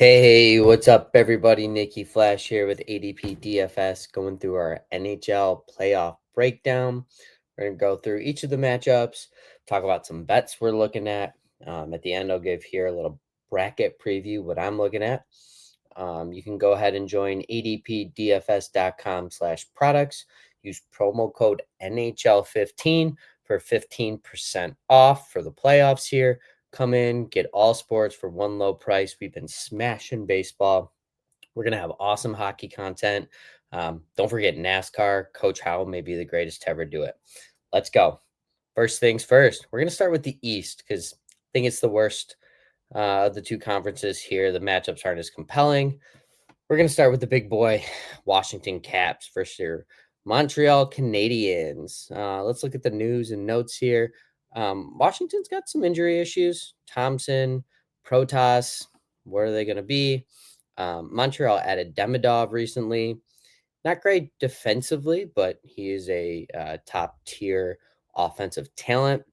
Hey, what's up, everybody? Nikki Flash here with ADP DFS going through our NHL playoff breakdown. We're going to go through each of the matchups, talk about some bets we're looking at. At the end, I'll give here a little bracket preview, what I'm looking at. You can go ahead and join adpdfs.com/products. Use promo code NHL15 for 15% off for the playoffs here. Come in, get all sports for one low price. We've been smashing baseball. We're going to have awesome hockey content. Don't forget NASCAR. Coach Howell may be the greatest to ever do it. Let's go. First things first, we're going to start with the East because I think it's the worst of the two conferences here. The matchups aren't as compelling. We're going to start with the big boy, Washington Caps versus your Montreal Canadiens. Let's look at the news and notes here. Washington's got some injury issues. Thompson, Protas, where are they going to be? Montreal added Demidov recently. Not great defensively, but he is a top tier offensive talent.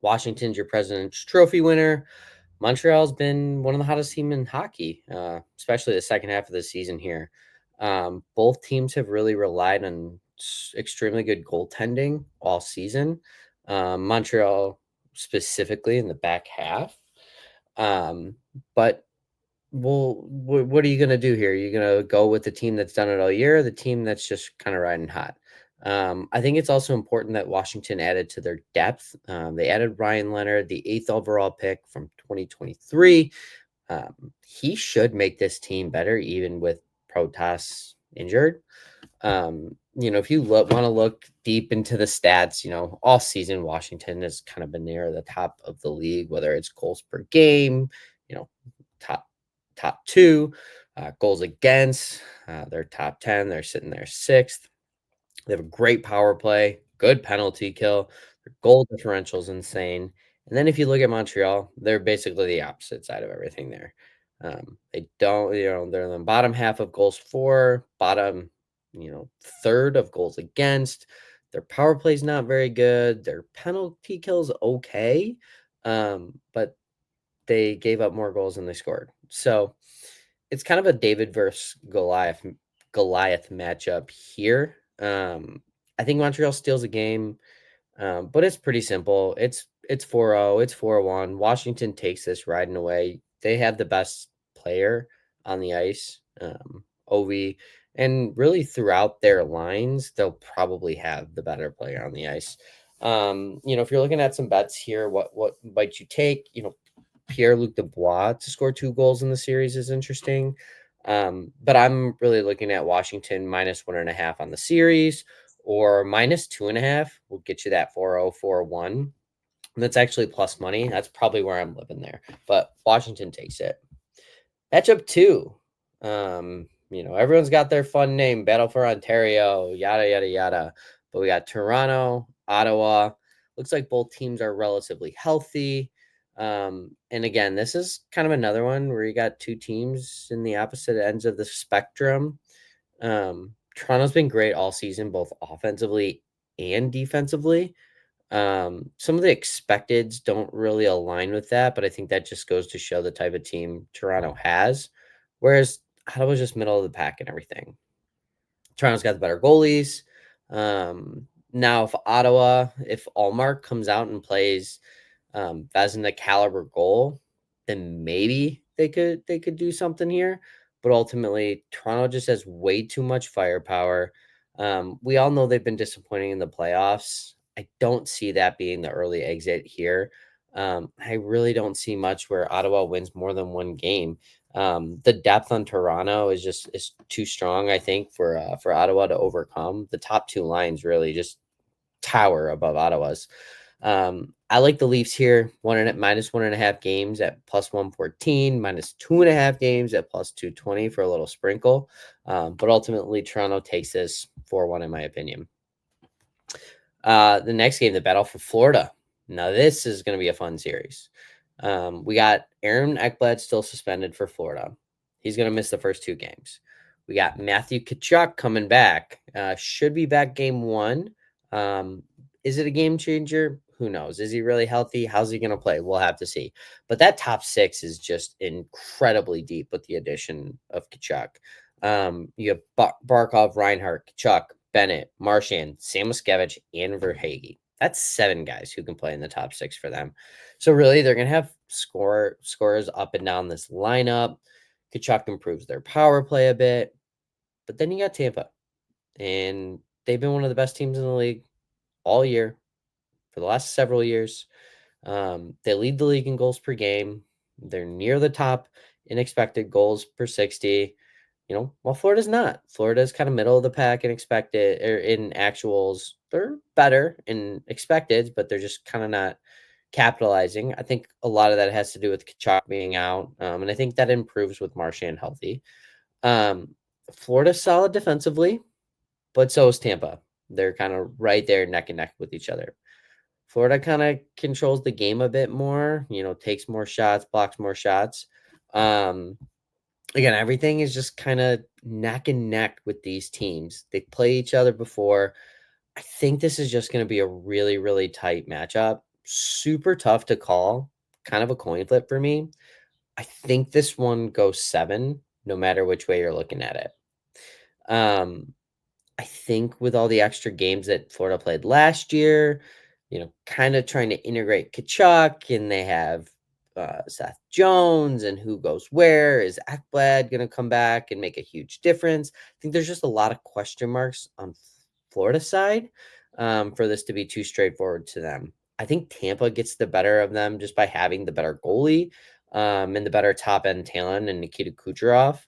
Washington's your President's Trophy winner. Montreal's been one of the hottest teams in hockey, especially the second half of the season here. Both teams have really relied on extremely good goaltending all season. Montreal specifically in the back half. But what are you going to do here? You're going to go with the team that's done it all year, or the team that's just kind of riding hot? I think it's also important that Washington added to their depth. They added Ryan Leonard, the 8th overall pick from 2023. He should make this team better, even with Protas injured. If you want to look deep into the stats, all season Washington has kind of been near the top of the league, whether it's goals per game, top two, goals against. They're top 10. They're sitting there sixth. They have a great power play, good penalty kill. Their goal differential is insane. And then if you look at Montreal, they're basically the opposite side of everything there. They don't, they're in the bottom half of goals for, bottom, third of goals against. Their power play is not very good. Their penalty kills okay, but they gave up more goals than they scored. So it's kind of a David versus Goliath matchup here. I think Montreal steals a game, but it's pretty simple. It's 4-0, it's 4-1. Washington takes this riding away. They have the best player on the ice, OV, and really throughout their lines, they'll probably have the better player on the ice. If you're looking at some bets here, what might you take? Pierre-Luc Dubois to score 2 goals in the series is interesting. But I'm really looking at Washington minus 1.5 on the series, or minus 2.5 will get you that 4-0, 4-1. That's actually plus money. That's probably where I'm living there. But Washington takes it. Matchup 2. Everyone's got their fun name, Battle for Ontario, yada, yada, yada. But we got Toronto, Ottawa. Looks like both teams are relatively healthy. And again, this is kind of another one where you got two teams in the opposite ends of the spectrum. Toronto's been great all season, both offensively and defensively. Some of the expecteds don't really align with that, but I think that just goes to show the type of team Toronto has. Whereas Ottawa's just middle of the pack and everything. Toronto's got the better goalies. Now, if Allmark comes out and plays Vezina caliber goal, then maybe they could do something here. But ultimately, Toronto just has way too much firepower. We all know they've been disappointing in the playoffs. I don't see that being the early exit here. I really don't see much where Ottawa wins more than one game. The depth on Toronto is too strong, I think, for Ottawa to overcome. The top two lines really just tower above Ottawa's. I like the Leafs here, minus 1.5 games at plus 114, minus 2.5 games at plus 220 for a little sprinkle. But ultimately, Toronto takes this 4-1 in my opinion. The next game, the battle for Florida. Now, this is going to be a fun series. We got Aaron Ekblad still suspended for Florida. He's going to miss the first 2 games. We got Matthew Tkachuk coming back. Should be back game 1. Is it a game changer? Who knows? Is he really healthy? How's he going to play? We'll have to see. But that top six is just incredibly deep with the addition of Kachuk. You have Barkov, Reinhardt, Kachuk, Bennett, Marchand, Samuskevich, and Verhage. That's 7 guys who can play in the top 6 for them. So really, they're going to have scorers up and down this lineup. Kachuk improves their power play a bit. But then you got Tampa, and they've been one of the best teams in the league all year for the last several years. They lead the league in goals per game. They're near the top in expected goals per 60. While Florida's not. Florida's kind of middle of the pack in expected or in actuals. They're better in expected, but they're just kind of not capitalizing. I think a lot of that has to do with Kachuk being out, and I think that improves with Marchand healthy. Um, Florida's solid defensively, but so is Tampa. They're kind of right there neck and neck with each other. Florida kind of controls the game a bit more, takes more shots, blocks more shots. Again, everything is just kind of neck and neck with these teams. They play each other before. I think this is just going to be a really, really tight matchup. Super tough to call. Kind of a coin flip for me. I think this one goes 7, no matter which way you're looking at it. I think with all the extra games that Florida played last year, kind of trying to integrate Kachuk, and they have Seth Jones and who goes where. Is Ekblad going to come back and make a huge difference? I think there's just a lot of question marks on Florida's side for this to be too straightforward to them. I think Tampa gets the better of them just by having the better goalie and the better top end talent and Nikita Kucherov.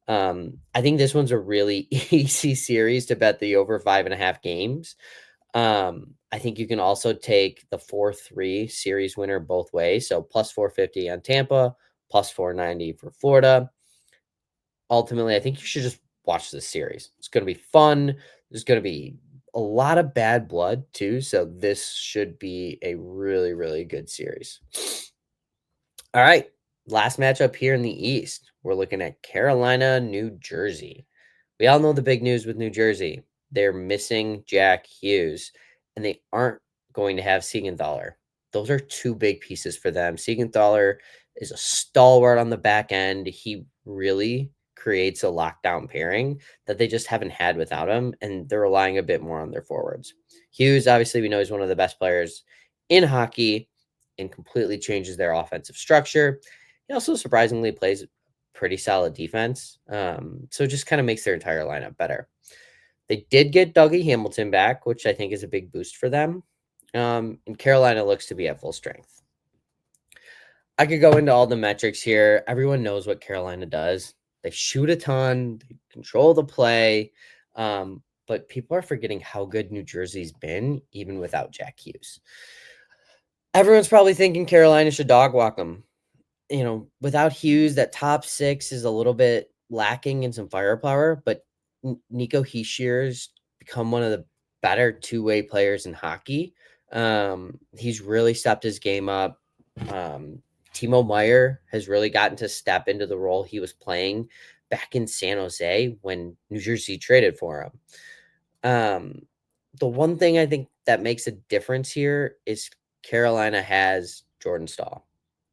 I think this one's a really easy series to bet the over 5.5 games. I think you can also take the 4-3 series winner both ways. So plus 450 on Tampa, plus 490 for Florida. Ultimately, I think you should just watch this series. It's going to be fun. There's going to be a lot of bad blood too. So this should be a really, really good series. All right. Last matchup here in the East. We're looking at Carolina, New Jersey. We all know the big news with New Jersey. They're missing Jack Hughes, and they aren't going to have Siegenthaler. Those are 2 big pieces for them. Siegenthaler is a stalwart on the back end. He really creates a lockdown pairing that they just haven't had without him, and they're relying a bit more on their forwards. Hughes, obviously, we know he's one of the best players in hockey and completely changes their offensive structure. He also surprisingly plays pretty solid defense. So it just kind of makes their entire lineup better. They did get Dougie Hamilton back, which I think is a big boost for them. And Carolina looks to be at full strength. I could go into all the metrics here. Everyone knows what Carolina does. They shoot a ton, they control the play. But people are forgetting how good New Jersey's been, even without Jack Hughes. Everyone's probably thinking Carolina should dog walk them. Without Hughes, that top 6 is a little bit lacking in some firepower, but Nico Heishier's become one of the better two-way players in hockey. He's really stepped his game up. Timo Meier has really gotten to step into the role he was playing back in San Jose when New Jersey traded for him. The one thing I think that makes a difference here is Carolina has Jordan Stahl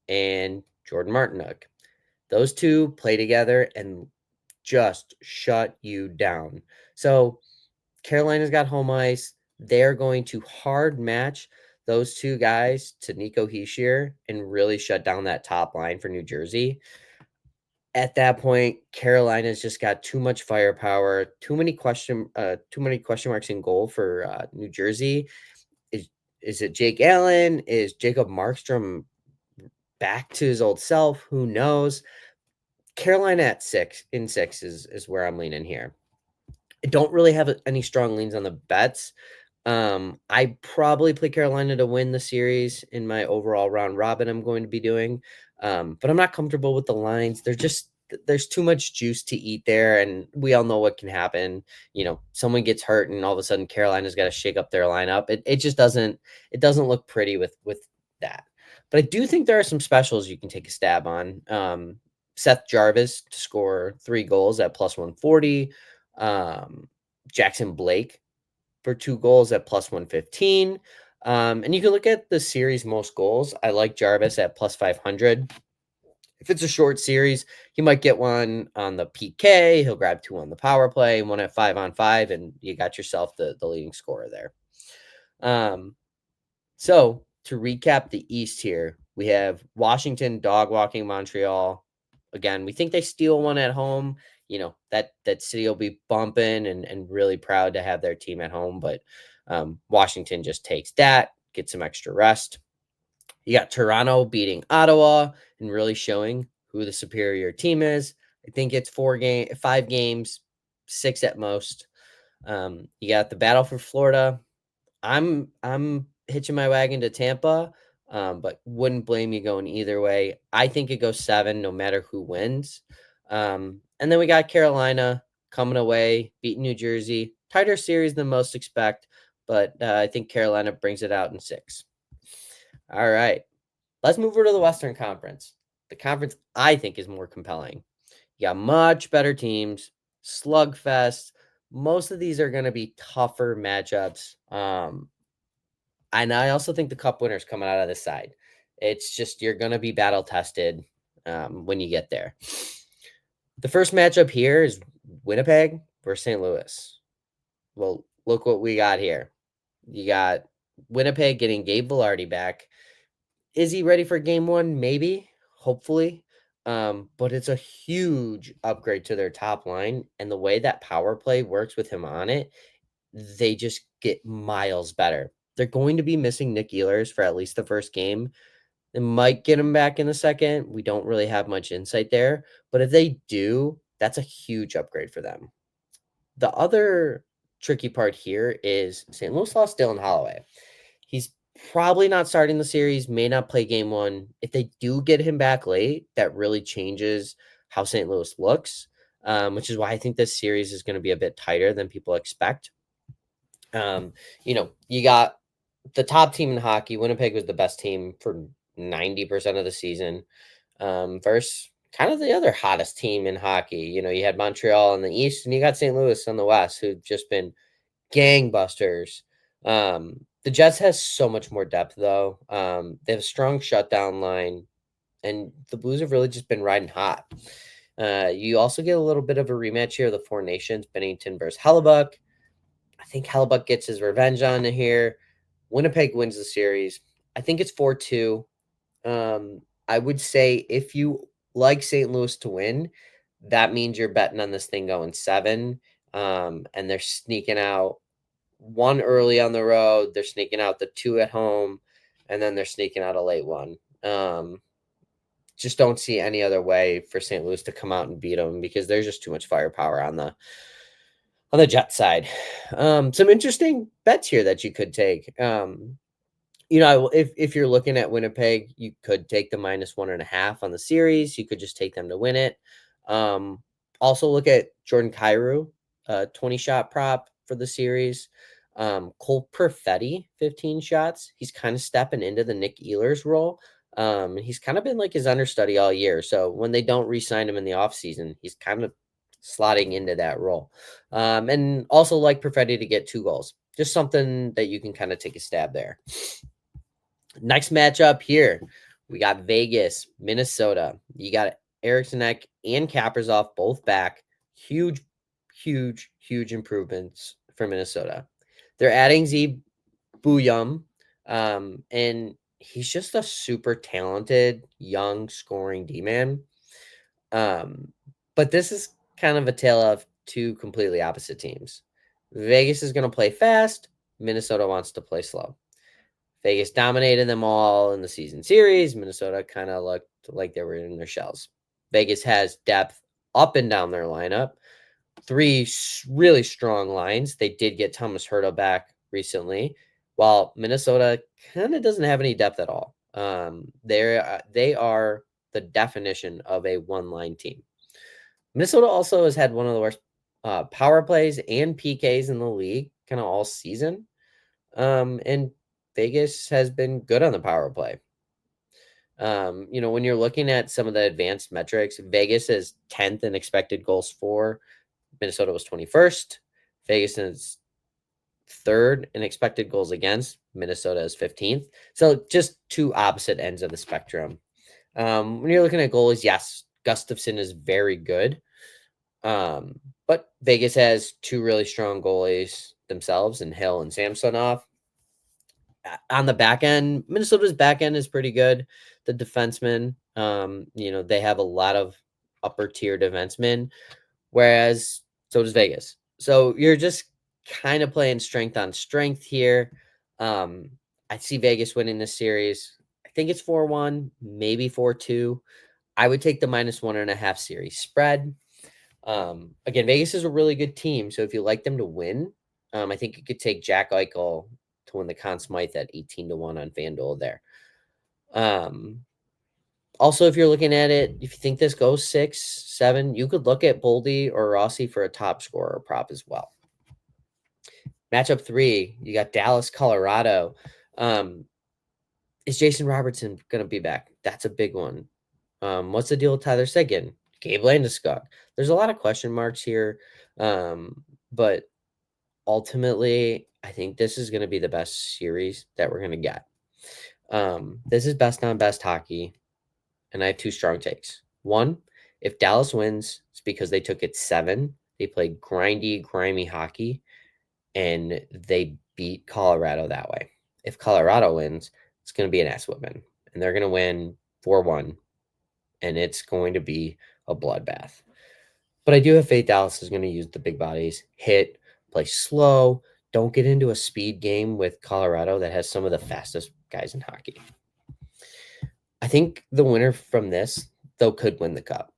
and Jordan Martinook. Those 2 play together and just shut you down. So Carolina's got home ice. They're going to hard match those 2 guys to Nico Hischier and really shut down that top line for New Jersey. At that point, Carolina's just got too much firepower, too many question marks in goal for New Jersey. Is it Jake Allen? Is Jacob Markstrom back to his old self? Who knows? Carolina at 6 is where I'm leaning here. I don't really have any strong leans on the bets. I probably play Carolina to win the series in my overall round robin I'm going to be doing. But I'm not comfortable with the lines. There's too much juice to eat there, and we all know what can happen. Someone gets hurt and all of a sudden Carolina's got to shake up their lineup. It just doesn't look pretty with that. But I do think there are some specials you can take a stab on. Seth Jarvis to score 3 goals at plus 140. Jackson Blake for 2 goals at plus 115. And you can look at the series most goals. I like Jarvis at plus 500. If it's a short series, he might get one on the PK. He'll grab two on the power play, one at 5-on-5, and you got yourself the leading scorer there. So to recap the East here, we have Washington dog walking Montreal. Again, we think they steal one at home. That city will be bumping and really proud to have their team at home. But Washington just takes that, gets some extra rest. You got Toronto beating Ottawa and really showing who the superior team is. I think it's 5 games, 6 at most. You got the battle for Florida. I'm hitching my wagon to Tampa, but wouldn't blame you going either way. I think it goes 7 no matter who wins. And then we got Carolina coming away, beating New Jersey. Tighter series than most expect, but I think Carolina brings it out in 6. All right. Let's move over to the Western Conference. The conference I think is more compelling. You got much better teams, slugfest. Most of these are going to be tougher matchups. And I also think the cup winners coming out of this side. It's just you're going to be battle tested when you get there. The first matchup here is Winnipeg versus St. Louis. Well, look what we got here. You got Winnipeg getting Gabe Velarde back. Is he ready for game 1? Maybe, hopefully. But it's a huge upgrade to their top line. And the way that power play works with him on it, they just get miles better. They're going to be missing Nick Ehlers for at least the first game. They might get him back in the second. We don't really have much insight there. But if they do, that's a huge upgrade for them. The other tricky part here is St. Louis lost Dylan Holloway. He's probably not starting the series, may not play game 1. If they do get him back late, that really changes how St. Louis looks, which is why I think this series is going to be a bit tighter than people expect. You got the top team in hockey. Winnipeg was the best team for 90% of the season versus kind of the other hottest team in hockey. You had Montreal in the East and you got St. Louis on the West, who've just been gangbusters. The Jets has so much more depth, though. They have a strong shutdown line, and the Blues have really just been riding hot. You also get a little bit of a rematch here of the Four Nations, Bennington versus Hellebuck. I think Hellebuck gets his revenge on here. Winnipeg wins the series. I think it's 4-2. I would say if you like St. Louis to win, that means you're betting on this thing going 7. And they're sneaking out 1 early on the road. They're sneaking out the 2 at home, and then they're sneaking out a late one. Just don't see any other way for St. Louis to come out and beat them because there's just too much firepower on the Jet side. Some interesting bets here that you could take. If you're looking at Winnipeg, you could take the -1.5 on the series. You could just take them to win it. Also look at Jordan Kyrou, 20-shot prop for the series. Cole Perfetti, 15 shots. He's kind of stepping into the Nick Ehlers role. He's kind of been like his understudy all year. So when they don't re-sign him in the offseason, he's kind of slotting into that role. And also like Perfetti to get 2 goals. Just something that you can kind of take a stab there. Next matchup here, we got Vegas, Minnesota. You got Eriksson Ek and Kaprizov both back. Huge improvements for Minnesota. They're adding Z Buyum, and he's just a super talented, young scoring D-man. But this is kind of a tale of 2 completely opposite teams. Vegas is going to play fast. Minnesota wants to play slow. Vegas dominated them all in the season series. Minnesota kind of looked like they were in their shells. Vegas has depth up and down their lineup. 3 really strong lines. They did get Thomas Hertl back recently, while Minnesota kind of doesn't have any depth at all. They are the definition of a one-line team. Minnesota also has had one of the worst power plays and PKs in the league kind of all season. And Vegas has been good on the power play. When you're looking at some of the advanced metrics, Vegas is 10th in expected goals for. Minnesota was 21st. Vegas is third in expected goals against. Minnesota is 15th. So just two opposite ends of the spectrum. When you're looking at goalies, yes, Gustafsson is very good. But Vegas has two really strong goalies themselves in Hill and Samsonov. On the back end, Minnesota's back end is pretty good. The defensemen, they have a lot of upper tier defensemen, whereas so does Vegas. So you're just kind of playing strength on strength here. Um, I see Vegas winning this series. I think it's 4-1, maybe 4-2. I would take the -1.5 series spread. Again, Vegas is a really good team. So if you like them to win, I think you could take Jack Eichel to win the Conn Smythe at 18-1 on Fanduel there. Um, Also, if you're looking at it, if you think this goes 6-7, you could look at Boldy or Rossi for a top scorer prop as well. Matchup 3, you got Dallas, Colorado. Is Jason Robertson going to be back? That's a big one. What's the deal with Tyler Seguin? Gabe Landeskog? There's a lot of question marks here, but ultimately, I think this is going to be the best series that we're going to get. This is best on best hockey, and I have two strong takes. One, if Dallas wins, it's because they took it 7. They played grindy, grimy hockey, and they beat Colorado that way. If Colorado wins, it's going to be an ass whipping, and they're going to win 4-1, and it's going to be a bloodbath. But I do have faith Dallas is going to use the big bodies, hit, play slow. Don't get into a speed game with Colorado that has some of the fastest guys in hockey. I think the winner from this, though, could win the cup.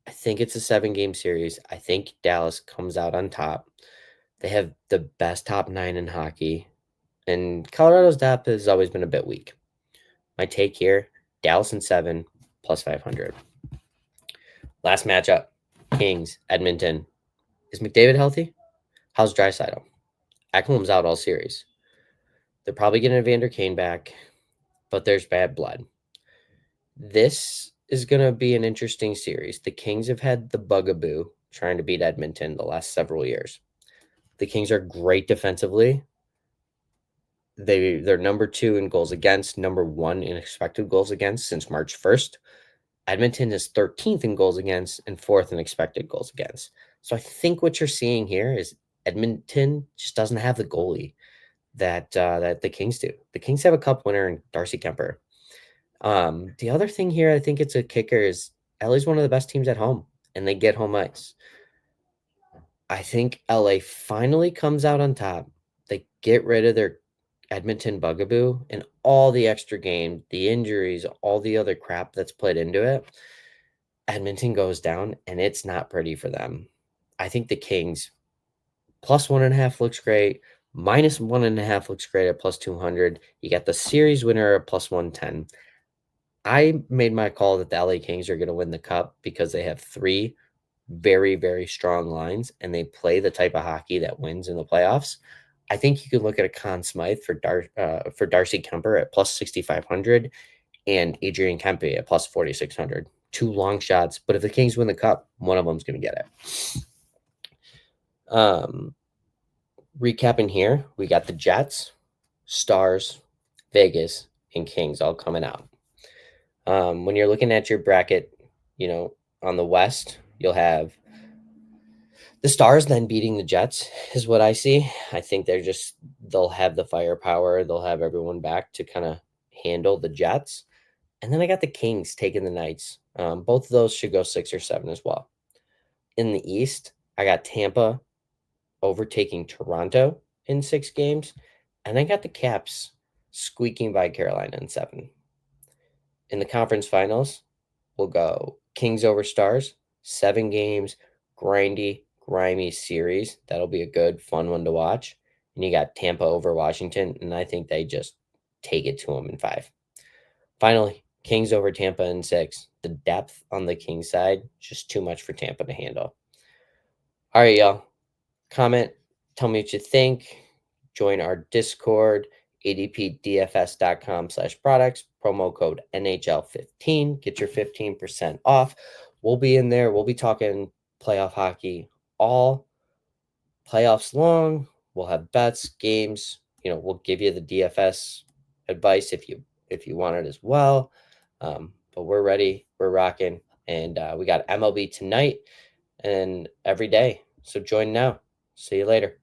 I think it's a 7-game series. I think Dallas comes out on top. They have the best top 9 in hockey, and Colorado's depth has always been a bit weak. My take here, Dallas in 7 plus 500. Last matchup, Kings, Edmonton. Is McDavid healthy? How's Draisaitl? Ekholm's out all series. They're probably getting Evander Kane back, but there's bad blood. This is going to be an interesting series. The Kings have had the bugaboo trying to beat Edmonton the last several years. The Kings are great defensively. They're number 2 in goals against, number 1 in expected goals against since March 1st. Edmonton is 13th in goals against and 4th in expected goals against. So I think what you're seeing here is Edmonton just doesn't have the goalie that the Kings do. The Kings have a cup winner in Darcy Kemper. The other thing here, I think it's a kicker, is LA's one of the best teams at home, and they get home ice. I think LA finally comes out on top. They get rid of their Edmonton bugaboo and all the extra game, the injuries, all the other crap that's played into it. Edmonton goes down, and it's not pretty for them. I think the Kings plus 1.5 looks great. Minus 1.5 looks great at plus 200. You got the series winner at plus 110. I made my call that the LA Kings are going to win the cup because they have 3 very, very strong lines, and they play the type of hockey that wins in the playoffs. I think you could look at a Conn Smythe for Darcy Kemper at plus 6,500 and Adrian Kempe at plus 4,600. 2 long shots, but if the Kings win the cup, one of them's going to get it. Recapping here, we got the Jets, Stars, Vegas, and Kings all coming out. When you're looking at your bracket, on the West, you'll have the Stars then beating the Jets is what I see. I think they'll have the firepower. They'll have everyone back to kind of handle the Jets. And then I got the Kings taking the Knights. Both of those should go 6 or 7 as well. In the East, I got Tampa overtaking Toronto in 6 games. And I got the Caps squeaking by Carolina in 7. In the conference finals, we'll go Kings over Stars, 7 games, grindy, grimy series. That'll be a good, fun one to watch. And you got Tampa over Washington, and I think they just take it to them in 5. Finally, Kings over Tampa in 6. The depth on the Kings side, just too much for Tampa to handle. All right, y'all. Comment, tell me what you think. Join our Discord, adpdfs.com/products, promo code NHL15. Get your 15% off. We'll be in there. We'll be talking playoff hockey all playoffs long. We'll have bets, games. We'll give you the DFS advice if you want it as well. But we're ready. We're rocking, and we got MLB tonight and every day. So join now. See you later.